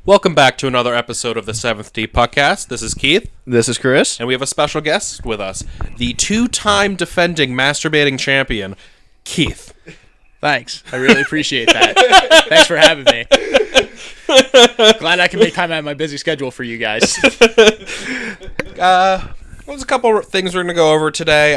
Welcome back to another episode of the 7th D Podcast. This is Keith, This is Chris. and we have a special guest with us, the two-time defending masturbating champion, Keith. Thanks. I really appreciate that. Thanks for having me. Glad I can make time out of my busy schedule for you guys. There's a couple of things we're going to go over today.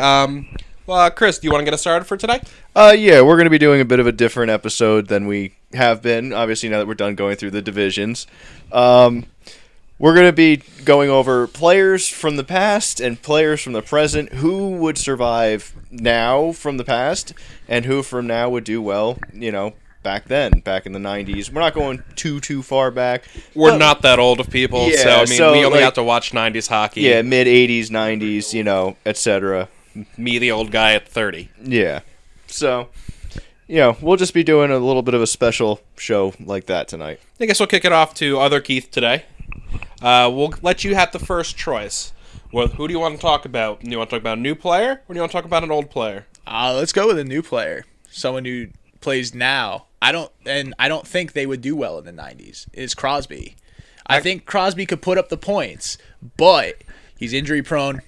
Chris, do you want to get us started for today? Yeah, we're going to be doing a bit of a different episode than we have been, obviously, now that we're done going through the divisions. We're going to be going over players from the past and players from the present who would survive now from the past and who from now would do well, back then, back in the 90s. We're not going too far back. We're not that old of people, Yeah, we only have to watch 90s hockey. Yeah, mid-80s, 90s, etc. Me, the old guy at 30. Yeah. So, we'll just be doing a little bit of a special show like that tonight. I guess we'll kick it off to other Keith today. We'll let you have the first choice. Well, who do you want to talk about? Do you want to talk about a new player, or do you want to talk about an old player? Let's go with a new player. Someone who plays now. I don't think they would do well in the 90s. Is Crosby. I think Crosby could put up the points, but he's injury prone.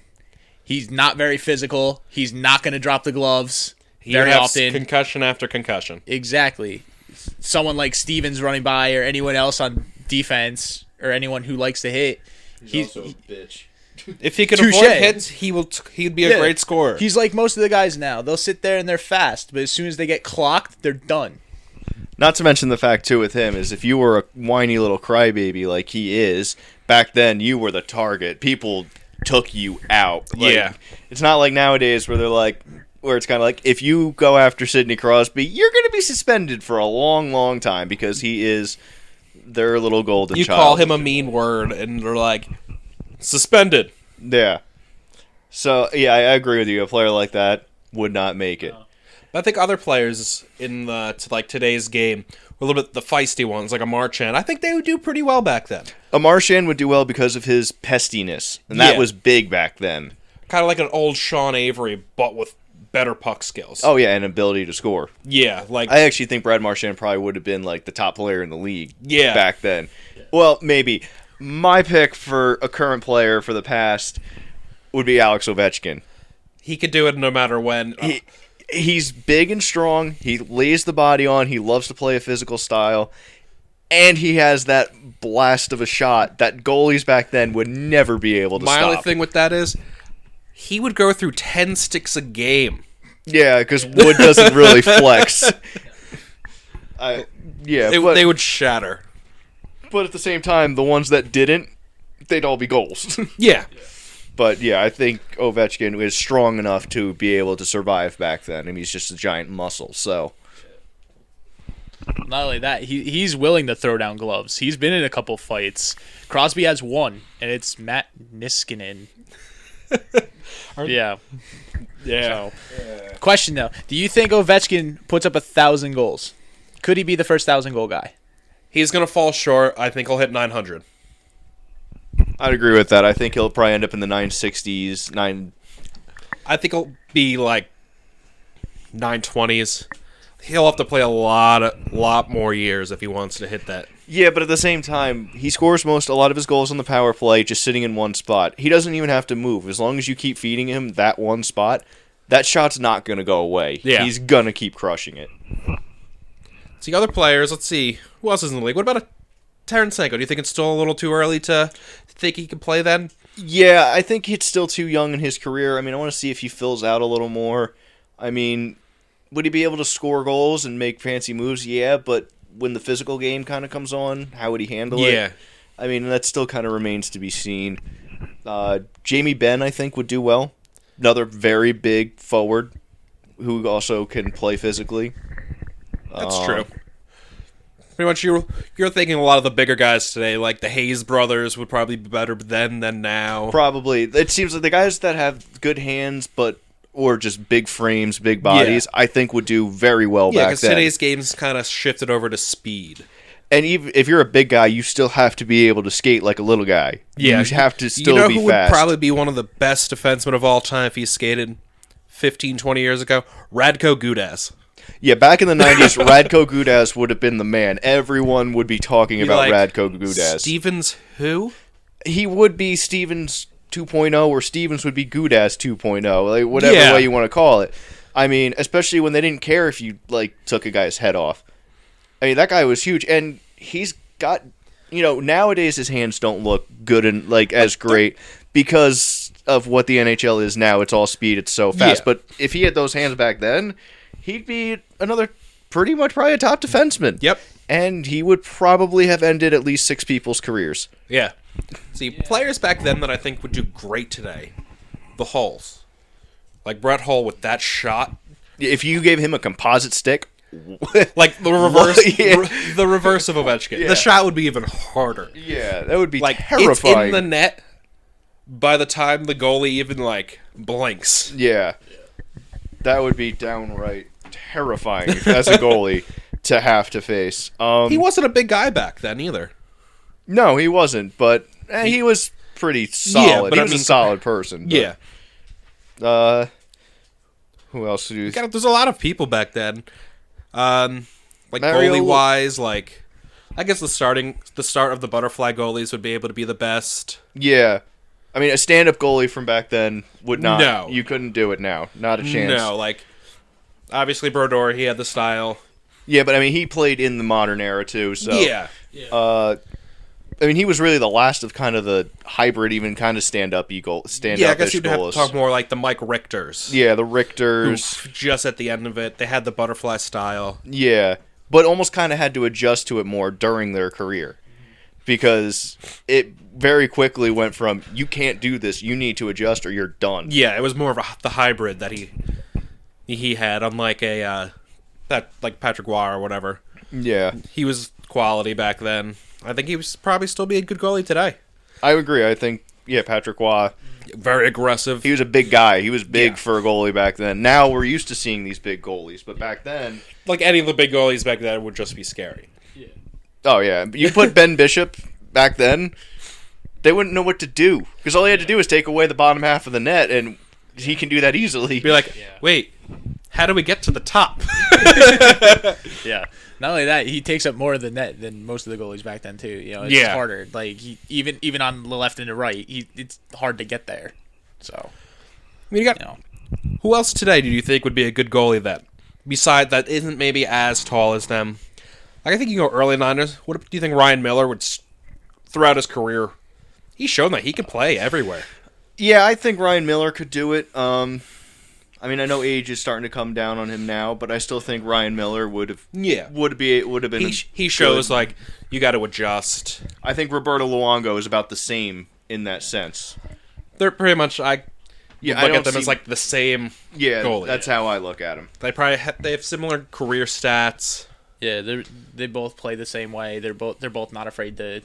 He's not very physical. He's not going to drop the gloves very often. Concussion after concussion. Exactly. Someone like Stevens running by or anyone else on defense or anyone who likes to hit. He's also a bitch. If he can Touche. avoid hits, he'd be a great scorer. He's like most of the guys now. They'll sit there and they're fast, but as soon as they get clocked, they're done. Not to mention the fact, too, with him, is if you were a whiny little crybaby like he is, back then you were the target. People took you out. Yeah. It's not like nowadays where it's kind of like, if you go after Sidney Crosby, you're going to be suspended for a long, long time because he is their little golden you child. call him a mean word, and they're like, suspended. Yeah. So, yeah, I agree with you. A player like that would not make it. But I think other players in today's game were a little bit the feisty ones, like a Marchand. I think they would do pretty well back then. A Marchand would do well because of his pestiness, and that Yeah. was big back then. Kind of like an old Sean Avery, but with better puck skills. Oh, yeah, and ability to score. Yeah, like I actually think Brad Marchand probably would have been like the top player in the league back then. Well, maybe. My pick for a current player for the past would be Alex Ovechkin. he could do it no matter when. He's big and strong. He lays the body on. He loves to play a physical style. And he has that blast of a shot that goalies back then would never be able to My stop. only thing with that is he would go through 10 sticks a game. Yeah, because wood doesn't really flex. They would shatter. But at the same time, the ones that didn't, they'd all be goals. Yeah. But yeah, I think Ovechkin is strong enough to be able to survive back then. I mean, he's just a giant muscle, so. Not only that, he's willing to throw down gloves. He's been in a couple fights. Crosby has one, and it's Matt Niskanen. Yeah. Yeah. So, question though: do you think Ovechkin puts up 1,000 goals? Could he be the first 1,000-goal guy? He's going to fall short. I think he'll hit 900. I'd agree with that. I think he'll probably end up in the 960s, I think he'll be like 920s. He'll have to play a lot more years if he wants to hit that. Yeah, but at the same time, he scores a lot of his goals on the power play just sitting in one spot. He doesn't even have to move. As long as you keep feeding him that one spot, that shot's not going to go away. Yeah. He's going to keep crushing it. See, other players, let's see. Who else is in the league? What about a Tarasenko? Do you think it's still a little too early to think he can play then? Yeah, I think he's still too young in his career. I mean, I want to see if he fills out a little more. I mean, would he be able to score goals and make fancy moves? Yeah, but when the physical game kind of comes on, how would he handle it? Yeah. I mean, that still kind of remains to be seen. Jamie Benn, I think, would do well. Another very big forward who also can play physically. That's true. Pretty much, you're thinking a lot of the bigger guys today, like the Hayes brothers, would probably be better then than now. Probably. It seems like the guys that have good hands, or just big frames, big bodies, I think would do very well Yeah, back because then. today's game's kind of shifted over to speed. And even if you're a big guy, you still have to be able to skate like a little guy. Yeah, You have to still you know be who fast. would probably be one of the best defensemen of all time if he skated 15, 20 years ago? Radko Gudas. Yeah, back in the 90s, Radko Gudas would have been the man. Everyone would be talking about Radko Gudas. Stevens who? He would be Stevens 2.0, or Stevens would be Gudas 2.0, like whatever way you want to call it. I mean, especially when they didn't care if you took a guy's head off. I mean, that guy was huge, and he's got, nowadays his hands don't look good and as great because of what the NHL is now. It's all speed, it's so fast. Yeah. But if he had those hands back then, he'd be another probably a top defenseman. Yep. And he would probably have ended at least 6 people's careers. Yeah. See, players back then that I think would do great today, the Hulls. Like Brett Hull with that shot. If you gave him a composite stick, like the reverse, Yeah. the reverse of Ovechkin. Yeah. The shot would be even harder. yeah, that would be Terrifying. It's terrifying. in the net by the time the goalie even blinks. Yeah, that would be downright terrifying as a goalie to have to face. He wasn't a big guy back then either. No, he wasn't, but he was pretty solid. but He I was a mean, solid person. But, Yeah. Who else do you? There's a lot of people back then. Mario- Goalie wise, I guess the start of the butterfly goalies would be able to be the best. Yeah, I mean, a stand-up goalie from back then would not. No. You couldn't do it now. Not a chance. No, obviously Brodeur, he had the style. Yeah, but I mean, he played in the modern era too. So Yeah. I mean, he was really the last of kind of the hybrid, even kind of stand-up stand-up. Yeah, I guess you'd have to talk more like the Mike Richters. Yeah, the Richters. Who, just at the end of it, they had the butterfly style. Yeah, but almost kind of had to adjust to it more during their career, because it very quickly went from you can't do this, you need to adjust or you're done. Yeah, it was more of the hybrid that he had, unlike like Patrick Roy or whatever. Yeah, He was quality back then. I think he was probably still be a good goalie today. I agree. I think Patrick Roy. Very aggressive. He was a big guy. He was big Yeah. for a goalie back then. Now we're used to seeing these big goalies, but back then, Like any of the big goalies back then would just be scary. oh yeah, you put Ben Bishop back then, they wouldn't know what to do because all he had to do was take away the bottom half of the net, and he can do that easily. Be like, wait, how do we get to the top? Yeah. Not only that, he takes up more of the net than most of the goalies back then too. It's Yeah. harder. Even on the left and the right, it's hard to get there. So, I mean, who else today do you think would be a good goalie then? Beside that isn't maybe as tall as them. I think you can go early Niners. What do you think Ryan Miller would, throughout his career, he's shown that he can play everywhere. Yeah, I think Ryan Miller could do it. I mean, I know age is starting to come down on him now, but I still think Ryan Miller would have been. He shows you got to adjust. I think Roberto Luongo is about the same in that sense. They're pretty much I look don't at them see- as the same Yeah, goalie. that's how I look at him. They probably they have similar career stats. yeah, they both play the same way. They're both not afraid to,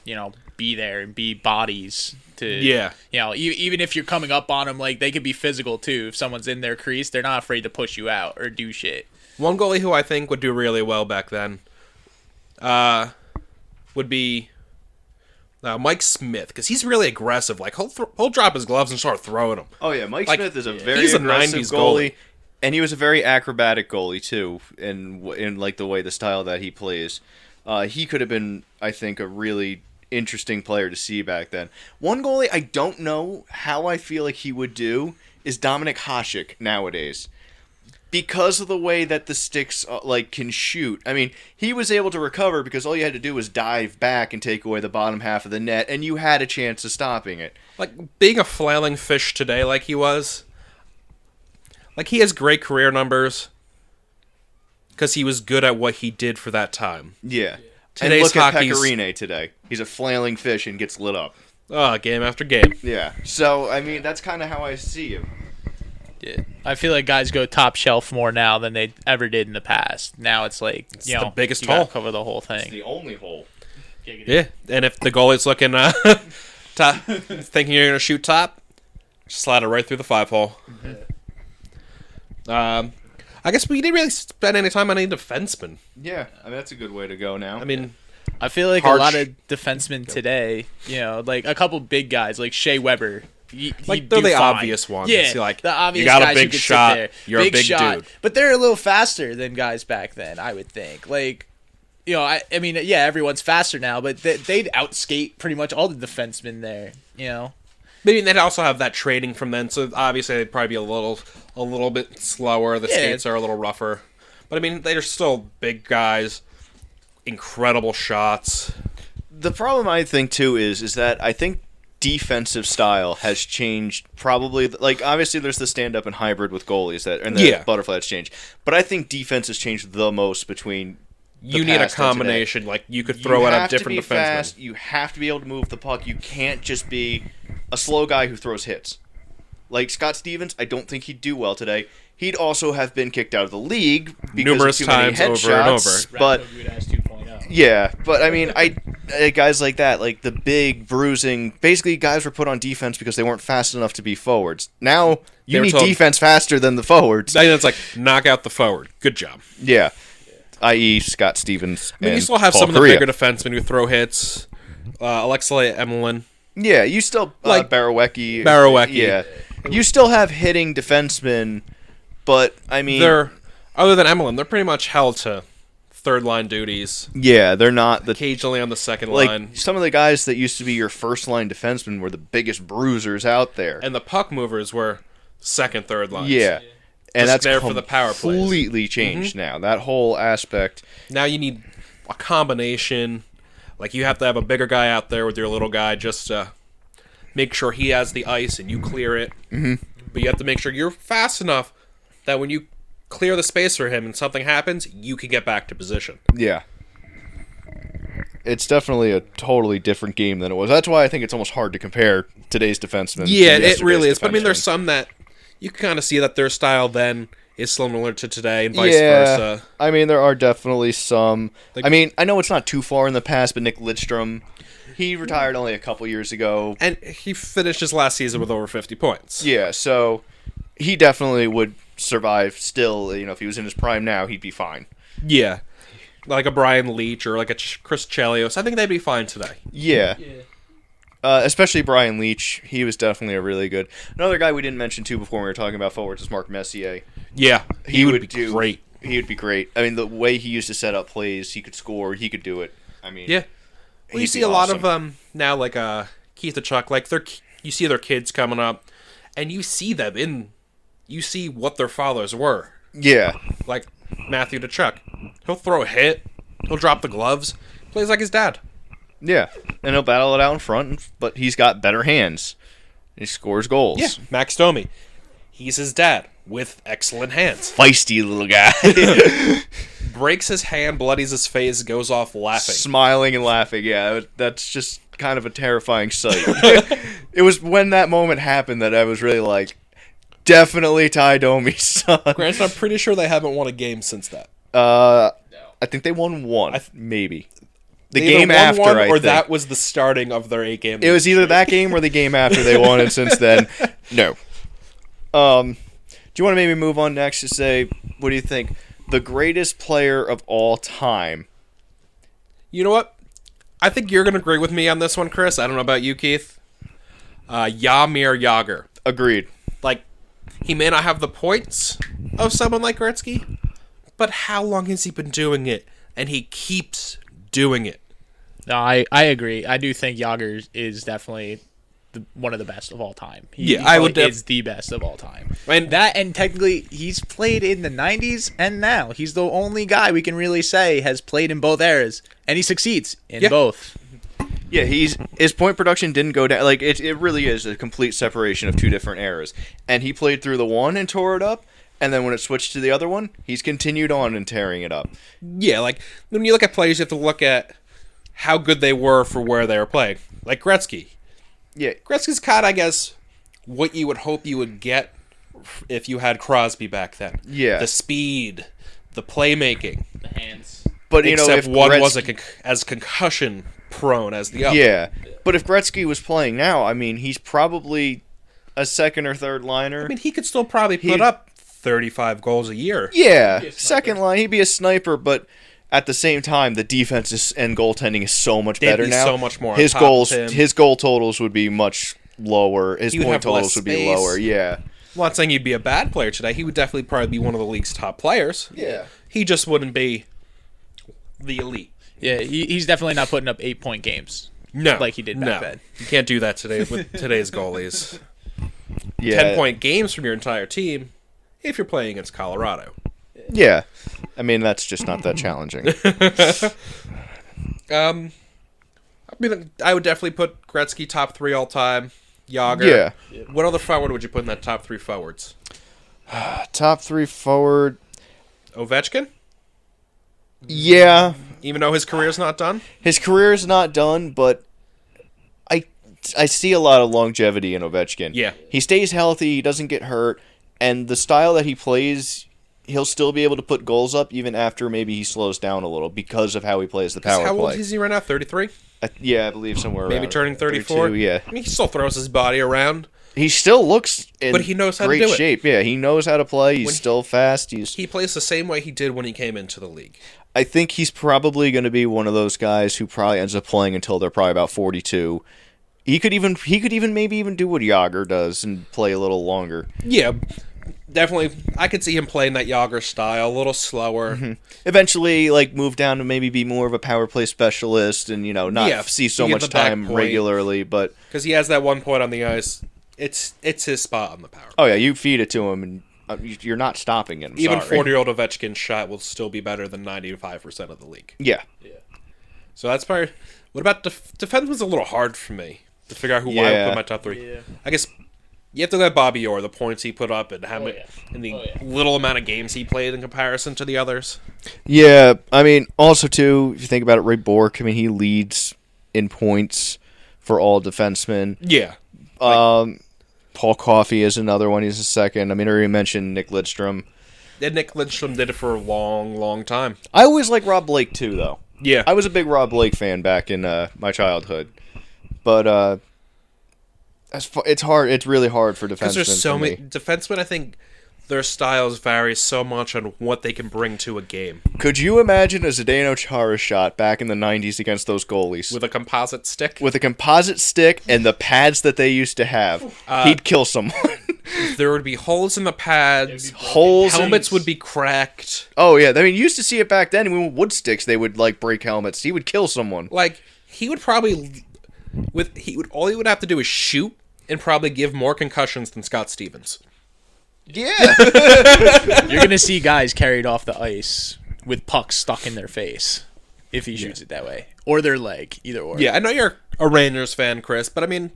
be there and be bodies to even if you're coming up on them, they could be physical too. If someone's in their crease, they're not afraid to push you out or do shit. One goalie who I think would do really well back then would be Mike Smith, because he's really aggressive. He'll drop his gloves and start throwing them. Oh yeah, Mike Smith is a very he's a aggressive 90s goalie, and he was a very acrobatic goalie too, in the way the style that he plays. He could have been, I think, a really interesting player to see back then. One goalie I don't know how I feel like he would do is Dominik Hasek nowadays. Because of the way that the sticks can shoot. I mean, he was able to recover because all you had to do was dive back and take away the bottom half of the net, and you had a chance of stopping it. Being a flailing fish today like he was, he has great career numbers because he was good at what he did for that time. Yeah. Today's and look at hockey's- Pecorine today. He's a flailing fish and gets lit up. Game after game. Yeah. So, I mean, that's kind of how I see him. Yeah. I feel like guys go top shelf more now than they ever did in the past. Now it's the biggest you gotta hole. cover the whole It's thing. the only hole. Yeah, and if the goalie's looking top, thinking you're gonna shoot top, slide it right through the 5-hole. I guess we didn't really spend any time on any defensemen. Yeah. I mean, that's a good way to go now. I mean, I feel like Harsh. a lot of defensemen today, a couple big guys like Shea Weber Like, they're do the fine. obvious ones. Yeah, You're like, the obvious you got a guys big who could sit shot, there. you're a big dude. But they're a little faster than guys back then, I would think. Like, you know, I mean, yeah, everyone's faster now, but they'd outskate pretty much all the defensemen there, you know? Maybe they'd also have that training from then, so obviously they'd probably be a little bit slower. The skates are a little rougher. But, I mean, they're still big guys, incredible shots. The problem I think too is that I think defensive style has changed probably. Like, obviously there's the stand up and hybrid with goalies and the butterfly that's changed, but I think defense has changed the most between. You need a combination. Like, you could throw out a different defenseman. Fast, you have to be able to move the puck. You can't just be a slow guy who throws hits. Like Scott Stevens, I don't think he'd do well today. He'd also have been kicked out of the league because numerous of too many times over and headshots, over. But oh. yeah, but I mean, guys like that, like the big bruising, basically guys were put on defense because they weren't fast enough to be forwards. Now you need defense faster than the forwards. Then it's like, knock out the forward. Good job. Yeah. I.e. Scott Stevens. I mean, you still have Paul some of the Kariya. bigger defensemen who throw hits. Alexei Emelin. Yeah, you still Like Barawecki. Barawecki. Yeah, you still have hitting defensemen, but I mean, other than Emelin, they're pretty much held to third line duties. Yeah, they're not Occasionally on the second like line. some of the guys that used to be your first line defensemen were the biggest bruisers out there. And the puck movers were second, third lines. Yeah. And Just that's there for the power plays. completely changed now. That whole aspect. Now you need a combination. Like, you have to have a bigger guy out there with your little guy just to make sure he has the ice and you clear it. Mm-hmm. But you have to make sure you're fast enough that when you clear the space for him and something happens, you can get back to position. Yeah. It's definitely a totally different game than it was. That's why I think it's almost hard to compare today's defensemen. Yeah, to it really is. yesterday's But I mean, there's defensemen. some that you can kind of see that their style then is similar to today and vice versa. I mean, there are definitely some. Like- I mean, I know it's not too far in the past, but Nick Lidstrom, he retired only a couple years ago. And he finished his last season with over 50 points. Yeah, so he definitely would survive still. You know, if he was in his prime now, he'd be fine. Yeah. Like a Brian Leach or like a Chris Chelios. I think they'd be fine today. Yeah. Especially Brian Leach. He was definitely a really good. Another guy we didn't mention too before when we were talking about forwards is Mark Messier. Yeah. He would be great. He would be great. I mean, the way he used to set up plays, he could score. He could do it. I mean, Yeah. Well, you he'd see be a lot awesome. of now, like Keith Tkachuk, like you see their kids coming up, and you see them you see what their fathers were. Yeah. Like Matthew Tkachuk, he'll throw a hit, he'll drop the gloves, plays like his dad. Yeah. And he'll battle it out in front, but he's got better hands. He scores goals. Yeah, Max Domi, he's his dad with excellent hands. Feisty little guy. Breaks his hand, bloodies his face, goes off laughing. Smiling and laughing. Yeah, that's just kind of a terrifying sight. It was when that moment happened that I was really like, definitely Ty Domi's son. Granted, I'm pretty sure they haven't won a game since that. I think they won one, maybe. The They game either won after, one, I or think. that was the starting of their 8-game. It was either that game or the game after they won, and since then, no. Do you want to maybe move on next to say, what do you think? The greatest player of all time. You know what? I think you're going to agree with me on this one, Chris. I don't know about you, Keith. Jaromir Jagr. Agreed. Like, he may not have the points of someone like Gretzky, but how long has he been doing it? And he keeps doing it. No, I agree. I do think Yager is definitely one of the best of all time. He I would is the best of all time. And And technically, he's played in the 90s and now. He's the only guy we can really say has played in both eras, and he succeeds in both. Yeah, his point production didn't go down. Like, it really is a complete separation of two different eras. And he played through the one and tore it up, and then when it switched to the other one, he's continued on and tearing it up. yeah, like, when you look at players, you have to look at how good they were for where they were playing. Like Gretzky. Yeah, Gretzky's caught, I guess, what you would hope you would get if you had Crosby back then. Yeah. The speed, the playmaking. The hands. but you know, Except if one Gretzky, wasn't as concussion prone as the other. yeah, but if Gretzky was playing now, I mean, he's probably a second or third liner. I mean, he could still probably put up 35 goals a year. Yeah, second line, he'd be a sniper, but at the same time, the defense and goaltending is so much They'd better be now. so much more on His top goals, of him. his goal totals would be much lower. His He would point have less totals would be space. lower. Yeah. I'm not saying he'd be a bad player today. He would definitely probably be one of the league's top players. Yeah. He just wouldn't be the elite. Yeah, he's definitely not putting up 8-point games. No, Like he did back then. You can't do that today with today's goalies. Yeah. 10-point games from your entire team if you're playing against Colorado. Yeah. I mean, that's just not that challenging. I mean, I would definitely put Gretzky top 3 all time. Yager. Yeah. What other forward would you put in that top 3 forwards? Top 3 forward. Ovechkin? Yeah. Even though his career's not done? His career's not done, but I see a lot of longevity in Ovechkin. Yeah. He stays healthy, he doesn't get hurt, and the style that he plays, he'll still be able to put goals up even after maybe he slows down a little because of how he plays the power How play. old is he right now? 33? Yeah, I believe somewhere Maybe around turning 34? 32, yeah. I mean, he still throws his body around. He still looks in But he knows how to great do it. shape. Yeah, he knows how to play. He's When still fast. He's He plays the same way he did when he came into the league. I think he's probably going to be one of those guys who probably ends up playing until they're probably about 42. He could even maybe even do what Yager does and play a little longer. Yeah, definitely. I could see him playing that Yager style, a little slower. Mm-hmm. Eventually, like move down to maybe be more of a power play specialist and not Yeah, see so you get much the back time point. regularly. But Because he has that one point on the ice. It's his spot on the power. oh yeah, you feed it to him and you're not stopping him. Even sorry. 40-year-old Ovechkin's shot will still be better than 95% of the league. Yeah. So that's probably. What about defense? Was a little hard for me to figure out who I would Yeah. put in my top 3. Yeah. I guess you have to look at Bobby Orr, the points he put up, and how Oh, many, yeah. and the Oh, yeah. little amount of games he played in comparison to the others. Yeah, I mean, also too, if you think about it, Ray Bourque, I mean, he leads in points for all defensemen. Yeah. Paul Coffey is another one. He's a second. I mean, I already mentioned Nick Lidstrom. And Nick Lidstrom did it for a long, long time. I always like Rob Blake too, though. Yeah. I was a big Rob Blake fan back in my childhood, but it's hard. It's really hard for defensemen. Because there's so for many me. defensemen. I think their styles vary so much on what they can bring to a game. Could you imagine a Zdeno Chara shot back in the '90s against those goalies With a composite stick, with a composite stick and the pads that they used to have? He'd kill someone. there would be holes in the pads. Holes. Helmets would be cracked. Oh yeah, I mean, you used to see it back then. With wood sticks, they would like break helmets. He would kill someone. Like he would probably, all he would have to do is shoot and probably give more concussions than Scott Stevens. Yeah. You're going to see guys carried off the ice with pucks stuck in their face if he shoots it that way. Or their leg, either or. Yeah, I know you're a Rangers fan, Chris, but I mean,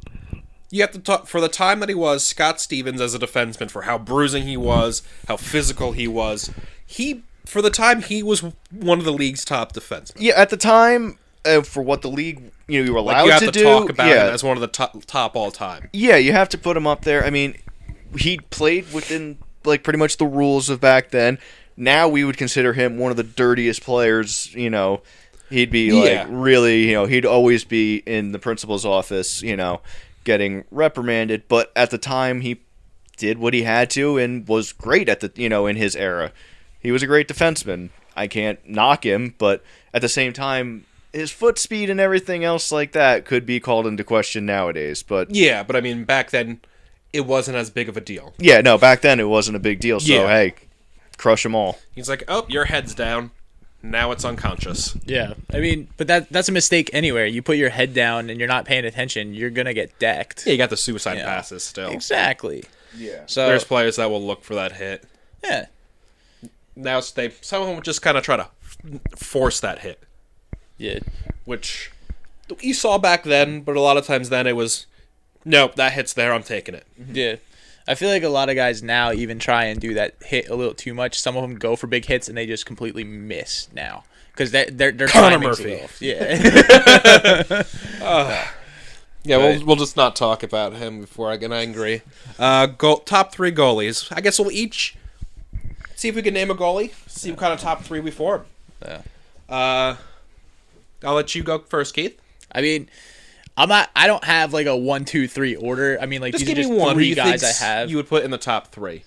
you have to talk for the time that he was Scott Stevens as a defenseman, for how bruising he was, how physical he was. For the time, he was one of the league's top defensemen. Yeah, at the time, for what the league you were allowed Like you have to to do, talk about yeah, him as one of the top all time. yeah, you have to put him up there. I mean, he played within like pretty much the rules of back then. Now we would consider him one of the dirtiest players. He'd be Yeah. like really, he'd always be in the principal's office, getting reprimanded. But at the time, he did what he had to and was great at in his era. He was a great defenseman. I can't knock him, but at the same time, his foot speed and everything else like that could be called into question nowadays. But Yeah, but I mean, back then, it wasn't as big of a deal. yeah, no, back then it wasn't a big deal. So Yeah. hey, crush them all. He's like, oh, your head's down. Now it's unconscious. Yeah. I mean, but that's a mistake anywhere. You put your head down and you're not paying attention, you're going to get decked. Yeah, you got the suicide Yeah. passes still. Exactly. Yeah. So, There's players that will look for that hit. yeah. Now some of them just kind of try to force that hit, Yeah. which you saw back then, but a lot of times then it was, nope, that hit's there, I'm taking it. Yeah. I feel like a lot of guys now even try and do that hit a little too much. Some of them go for big hits and they just completely miss now because their Connor timing's Murphy. off. Yeah. Yeah, Right. we'll just not talk about him before I get angry. Top 3 goalies. I guess we'll each see if we can name a goalie. See what kind of top 3 we form. Yeah. I'll let you go first, Keith. I mean, I don't have like a 1, 2, 3 order. I mean, like Just these give are me just one who 3 you guys think I have. you would put in the top 3.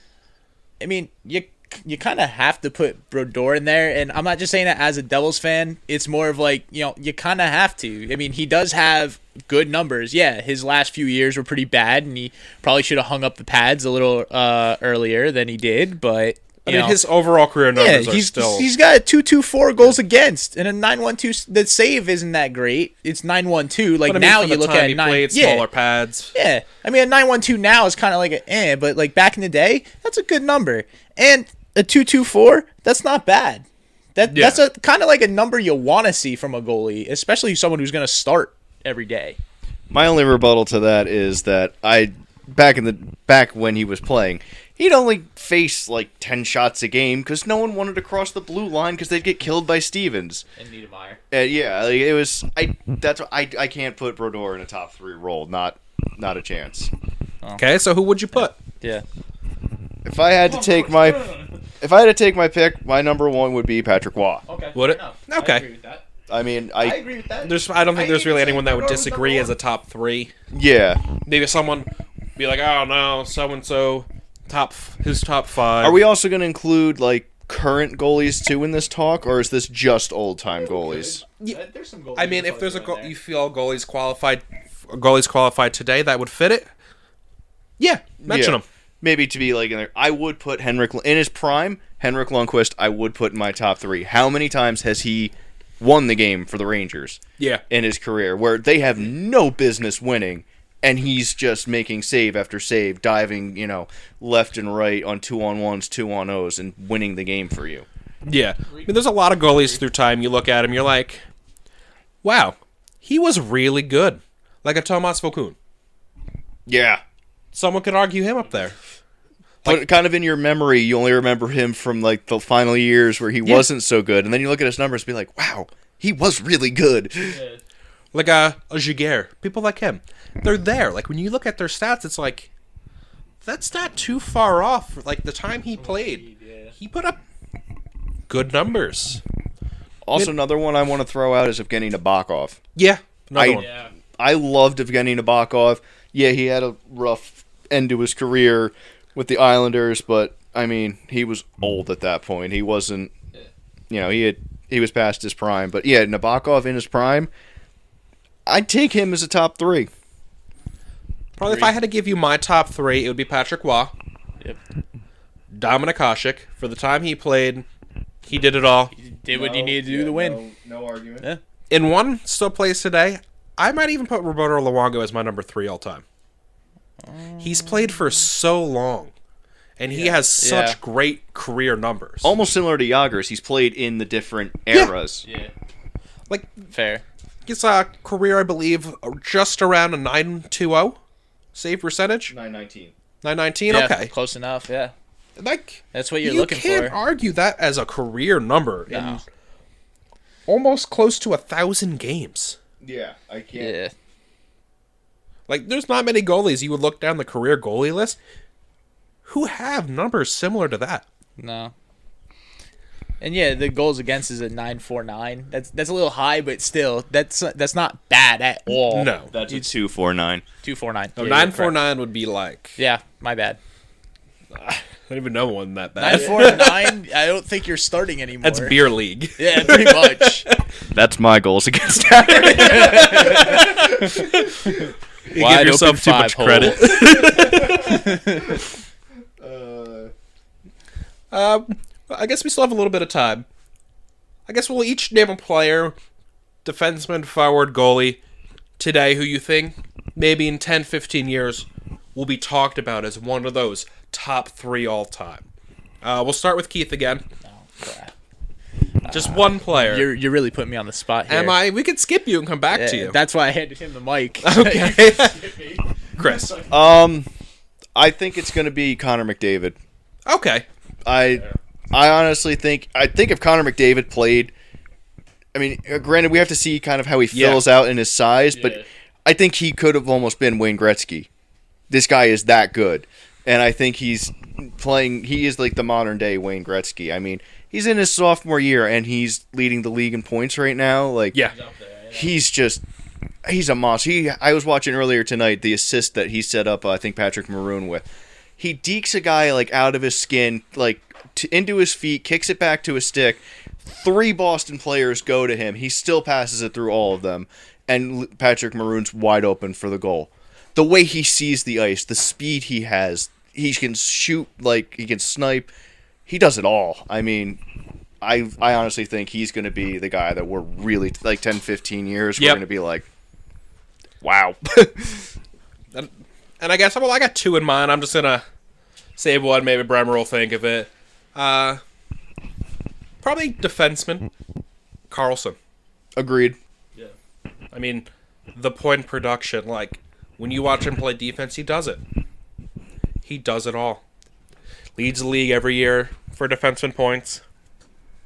I mean, you you kind of have to put Brodeur in there, and I'm not just saying that as a Devils fan. It's more of like, you kind of have to. I mean, he does have good numbers. Yeah, his last few years were pretty bad, and he probably should have hung up the pads a little earlier than he did. But I mean, his overall career numbers are still. He's got a 2.24 goals against and a 9.12. The save isn't that great. It's 9.12. Like, But I mean, now for you the look time at he 9. played smaller pads. Yeah, I mean, a 9.12 now is kind of like but like back in the day, that's a good number. And a 2.24, that's not bad. That's a kind of like a number you want to see from a goalie, especially someone who's going to start every day. My only rebuttal to that is that back when he was playing, he'd only face like 10 shots a game because no one wanted to cross the blue line because they'd get killed by Stevens. And Niedermeyer. Yeah, like, it was. I can't put Brodeur in a top 3 role. Not a chance. Okay, so who would you put? Yeah. If I had to take my pick, my number 1 would be Patrick Waugh. Okay. Would it? Enough. Okay. I agree with that. I mean, I agree with that. I don't think there's really even anyone say that would Brodeur was disagree number as a top 3. yeah. Maybe someone be like, oh no, so and so, his top 5. Are we also going to include like current goalies too in this talk, or is this just old time goalies? There's some goalies I mean, who if there's a probably you feel goalies qualified today that would fit it, yeah, mention Yeah. them. Maybe to be like in there. I would put Henrik in his prime. Henrik Lundqvist, I would put in my top 3. How many times has he won the game for the Rangers Yeah, in his career, where they have no business winning, and he's just making save after save, diving, left and right on 2-on-1s, 2-on-0s, and winning the game for you. yeah. I mean, there's a lot of goalies through time. You look at him, you're like, wow, he was really good, like a Tomas Vokoun. Yeah. Someone could argue him up there. But kind of in your memory, you only remember him from like the final years where he wasn't so good, and then you look at his numbers and be like, wow, he was really good. Like a Giguère, people like him, they're there. Like when you look at their stats, it's like that's not too far off. Like the time he played, he put up good numbers. Also, another one I want to throw out is Evgeny Nabokov. Yeah, another one. I loved Evgeny Nabokov. Yeah, he had a rough end to his career with the Islanders, but I mean, he was old at that point. He wasn't, he was past his prime. But yeah, Nabokov in his prime, I'd take him as a top 3. Probably if I had to give you my top 3, it would be Patrick Waugh. Yep. Dominik Hasek. For the time he played, he did it all. Did what you needed to do to win. No argument. Yeah. In one still plays today. I might even put Roberto Luongo as my number 3 all time. He's played for so long, and he has such great career numbers. Almost similar to Jagrs, he's played in the different eras. Yeah. Like Fair. his career, I believe, just around a 920 save percentage. 919. 919. Yeah, Okay, close enough. Yeah. like That's what you're you looking can't for. argue that as a career number. No. In almost close to 1,000 games. Yeah, I can't. Yeah. Like, there's not many goalies you would look down the career goalie list who have numbers similar to that. No. And yeah, the goals against is a 949. That's a little high, but still, that's not bad at all. No. That's a 249. 249. No, Yeah, 949 would be like... Yeah, my bad. I don't even know one that bad. 949. I don't think you're starting anymore. That's beer league. Yeah, pretty much. That's my goals against average. You Wide give yourself open too much 5 hole. credit. I guess we still have a little bit of time. I guess we'll each name a player, defenseman, forward, goalie, today who you think maybe in 10, 15 years will be talked about as one of those top 3 all time. We'll start with Keith again. Oh, crap. Just one player. You're really putting me on the spot here. Am I? We could skip you and come back to Yeah, you. that's why I handed him the mic. Okay. Chris. I think it's going to be Connor McDavid. Okay. I honestly think if Connor McDavid played, I mean, granted we have to see kind of how he fills out in his size, but I think he could have almost been Wayne Gretzky. This guy is that good, and I think he's playing. He is like the modern day Wayne Gretzky. I mean, he's in his sophomore year and he's leading the league in points right now. Like, Yeah. he's a monster. I was watching earlier tonight the assist that he set up. I think Patrick Maroon with. He dekes a guy like out of his skin, like into his feet, kicks it back to his stick. 3 Boston players go to him. He still passes it through all of them, and Patrick Maroon's wide open for the goal. The way he sees the ice, the speed he has, he can shoot, like, he can snipe. He does it all. I mean, I honestly think he's going to be the guy that we're really, like, 10, 15 years, we're Yep. going to be like, wow. And I guess, well, I got 2 in mind. I'm just going to save one. Maybe Bremer will think of it. Probably defenseman Carlson. Agreed. I mean, the point production, like, when you watch him play defense, he does it. He does it all. Leads the league every year for defenseman points.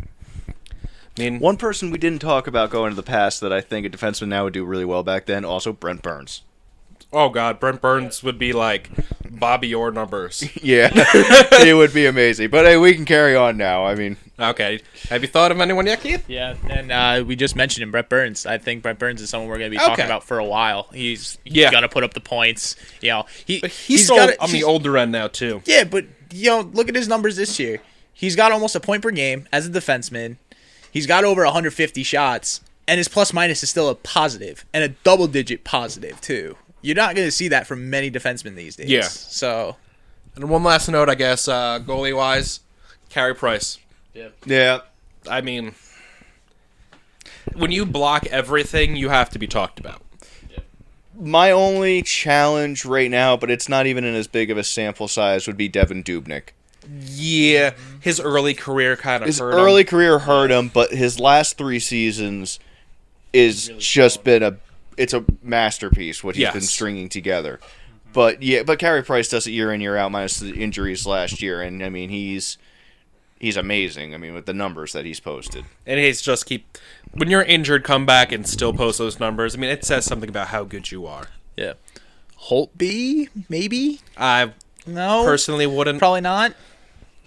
I mean, One person we didn't talk about going to the past that I think a defenseman now would do really well back then, also Brent Burns. oh god, Brent Burns would be like Bobby Orr numbers. Yeah, it would be amazing. But hey, we can carry on now. I mean, Okay, have you thought of anyone yet, Keith? Yeah, and we just mentioned him, Brett Burns. I think Brett Burns is someone we're going to be talking Okay. about for a while. He's Yeah. going to put up the points. You know, But he's got on the older end now too. Yeah, but you know, look at his numbers this year. He's got almost a point per game as a defenseman. He's got over 150 shots, and his plus minus is still a positive and a double digit positive too. You're not going to see that from many defensemen these days. Yeah. So And one last note, I guess, goalie wise, Carey Price. yeah, I mean, when you block everything, you have to be talked about. my only challenge right now, but it's not even in as big of a sample size, would be Devin Dubnyk. Yeah, his early career kind of His hurt early him. career hurt him, but his last 3 seasons is just been it's a masterpiece what he's Yes. been stringing together. But Carey Price does it year in year out minus the injuries last year, and I mean he's amazing. I mean with the numbers that he's posted. And he's just when you're injured, come back and still post those numbers. I mean, it says something about how good you are. yeah, Holtby maybe I no personally wouldn't. probably not.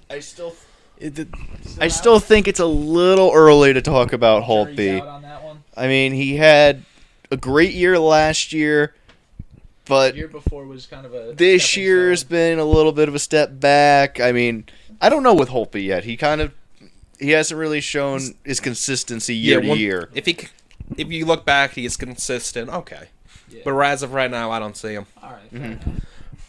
I still It, I still think it's a little early to talk about Holtby. on that one. I mean, he had a great year last year, but Year before was kind of a this stepping year's stone. been a little bit of a step back. I mean, I don't know with Holtby yet. He hasn't really shown his consistency year to year. If you look back, he is consistent. Okay, Yeah. but as of right now, I don't see him. All right. Mm-hmm.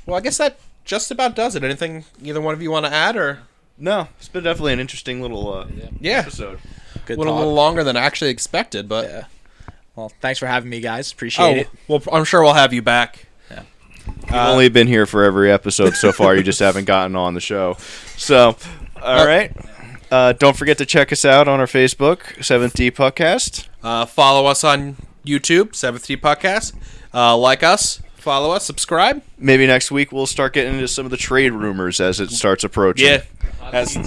Well, I guess that just about does it. Anything either one of you want to add, or No, it's been definitely an interesting little yeah, episode. Good went a talk. little longer than I actually expected, but Yeah. Well, thanks for having me, guys. Appreciate it. well, I'm sure we'll have you back. You've only been here for every episode so far. You just haven't gotten on the show. So, all right. Don't forget to check us out on our Facebook, 7th D Podcast. Follow us on YouTube, 7th T Podcast. Like us, follow us, subscribe. Maybe next week we'll start getting into some of the trade rumors as it starts approaching. Yeah, as,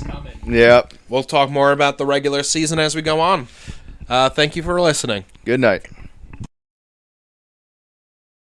Yeah. we'll talk more about the regular season as we go on. Thank you for listening. Good night.